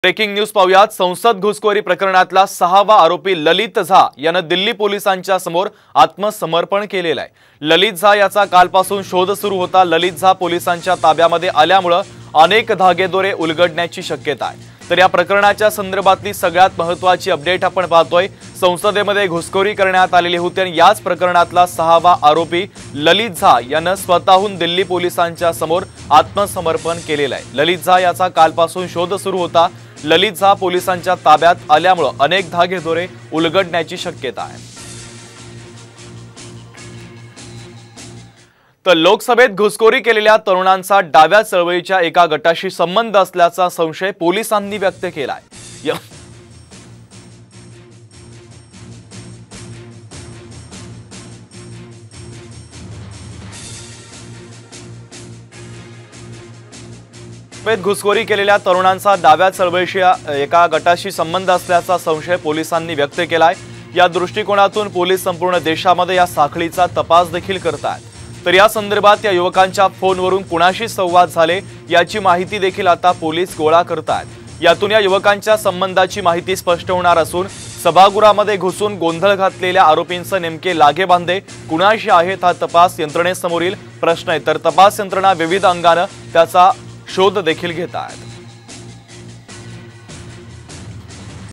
Breaking news पाहूयात। संसद घुसखोरी प्रकरणातला 6वा आरोपी ललित झा याने दिल्ली पोलिसांच्या समोर आत्मसमर्पण केलेलं आहे। ललित झा याचा कालपासून शोध सुरू होता। ललित झा पोलिसांच्या ताब्यामध्ये आल्यामुळे अनेक धागेदोरे उलगडण्याची शक्यता आहे। तर या प्रकरणाच्या संदर्भातली सगळ्यात महत्त्वाची अपडेट आपण पाहतोय। संसदेमध्ये घुसखोरी करण्यात आलेली होती आणि याच प्रकरणातला 6वा आरोपी ललित झा याने स्वतःहून दिल्ली पोलिसांच्या समोर आत्मसमर्पण केलेलं आहे। ललित झा याचा कालपासून शोध सुरू होता। ललित झा पोलिसांच्या ताब्यात आल्यामुळे अनेक धागेदोरे उलगडण्याची शक्यता आहे। तर लोकसभेत घुसखोरी केलेल्या तरुणांचा डाव्या चळवळीच्या एका गटाशी संबंध असल्याचा संशय पोलिसांनी व्यक्त केलाय। घुसखोरी केलेल्या तरुणांचा डाव्या चळवळीशी एका गटाशी संबंध असल्याचा संशय पोलिसांनी व्यक्त केलाय। या दृष्टिकोनातून पोलीस संपूर्ण देशामध्ये या साखळीचा तपास देखील करतात। तर या संदर्भात या युवकांच्या फोनवरून कुणाशी संवाद झाले याची माहिती देखील आता पोलीस गोळा करतात। यातून या युवकांच्या संबंधाची माहिती स्पष्ट होणार असून सभागृहामध्ये घुसून गोंधळ घातलेल्या आरोपींचे नेमके लागेबांधे कुणाशी आहेत हा तपास यंत्रणेसमोरील प्रश्न आहे। तर तपास यंत्रणा विविध अंगाने त्याचा शोध देखील घेतात।